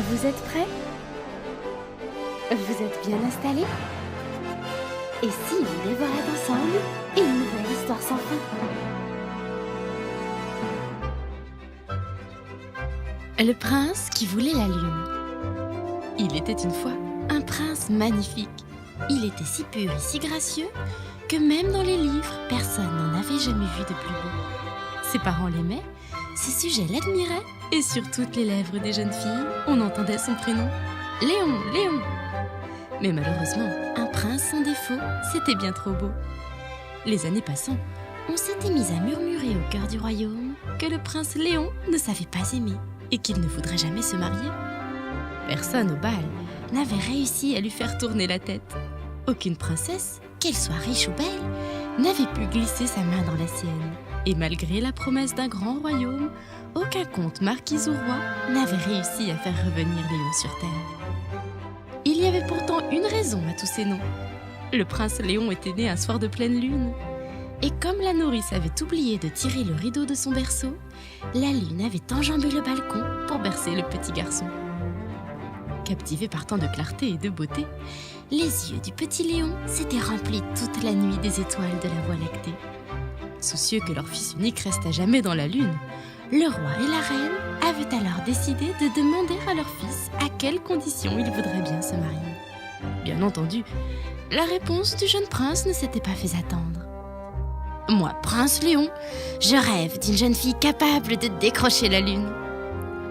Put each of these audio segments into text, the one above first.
Vous êtes prêts? Vous êtes bien installés? Et si on dévorait ensemble une nouvelle histoire sans fin? Le prince qui voulait la lune. Il était une fois un prince magnifique. Il était si pur et si gracieux que même dans les livres, personne n'en avait jamais vu de plus beau. Ses parents l'aimaient, ses sujets l'admiraient, et sur toutes les lèvres des jeunes filles, on entendait son prénom, Léon, Léon. Mais malheureusement, un prince sans défaut, c'était bien trop beau. Les années passant, on s'était mis à murmurer au cœur du royaume que le prince Léon ne savait pas aimer et qu'il ne voudrait jamais se marier. Personne au bal n'avait réussi à lui faire tourner la tête. Aucune princesse, qu'elle soit riche ou belle, n'avait pu glisser sa main dans la sienne. Et malgré la promesse d'un grand royaume, aucun comte, marquis ou roi n'avait réussi à faire revenir Léon sur terre. Il y avait pourtant une raison à tous ces noms. Le prince Léon était né un soir de pleine lune. Et comme la nourrice avait oublié de tirer le rideau de son berceau, la lune avait enjambé le balcon pour bercer le petit garçon. Captivé par tant de clarté et de beauté, les yeux du petit Léon s'étaient remplis toute la nuit des étoiles de la Voie lactée. Soucieux que leur fils unique reste à jamais dans la lune, le roi et la reine avaient alors décidé de demander à leur fils à quelles conditions il voudrait bien se marier. Bien entendu, la réponse du jeune prince ne s'était pas fait attendre. « Moi, prince Léon, je rêve d'une jeune fille capable de décrocher la lune. »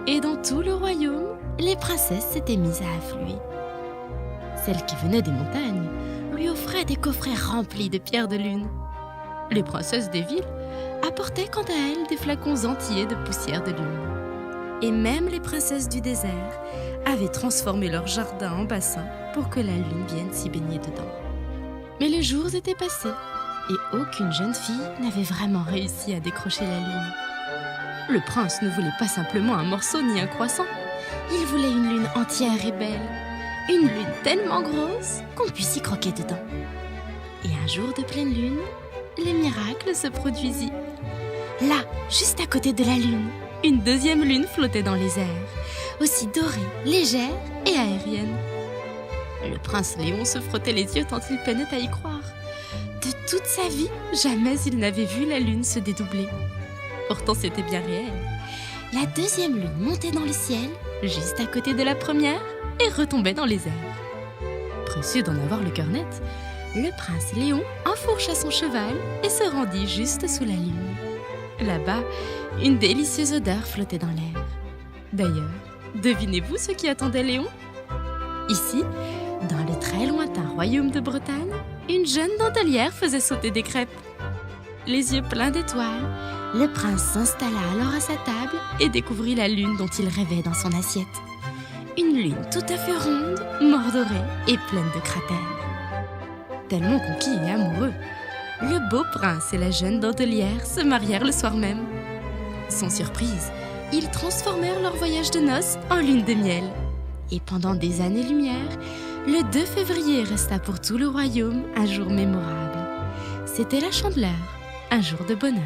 Et dans tout le royaume, les princesses s'étaient mises à affluer. Celles qui venaient des montagnes lui offraient des coffrets remplis de pierres de lune. Les princesses des villes apportaient quant à elles des flacons entiers de poussière de lune. Et même les princesses du désert avaient transformé leur jardin en bassin pour que la lune vienne s'y baigner dedans. Mais les jours étaient passés et aucune jeune fille n'avait vraiment réussi à décrocher la lune. Le prince ne voulait pas simplement un morceau ni un croissant. Il voulait une lune entière et belle. Une lune tellement grosse qu'on puisse y croquer dedans. Et un jour de pleine lune, le miracle se produisit. Là, juste à côté de la lune, une deuxième lune flottait dans les airs, aussi dorée, légère et aérienne. Le prince Léon se frottait les yeux tant il peinait à y croire. De toute sa vie, jamais il n'avait vu la lune se dédoubler. Pourtant, c'était bien réel. La deuxième lune montait dans le ciel, juste à côté de la première, et retombait dans les airs. Précieux d'en avoir le cœur net, le prince Léon enfourcha son cheval et se rendit juste sous la lune. Là-bas, une délicieuse odeur flottait dans l'air. D'ailleurs, devinez-vous ce qui attendait Léon? Ici, dans le très lointain royaume de Bretagne, une jeune dentelière faisait sauter des crêpes. Les yeux pleins d'étoiles, le prince s'installa alors à sa table et découvrit la lune dont il rêvait dans son assiette. Une lune tout à fait ronde, mordorée et pleine de cratères. Tellement conquis et amoureux, le beau prince et la jeune dentelière se marièrent le soir même. Sans surprise, ils transformèrent leur voyage de noces en lune de miel. Et pendant des années-lumière, le 2 février resta pour tout le royaume un jour mémorable. C'était la Chandeleur, un jour de bonheur.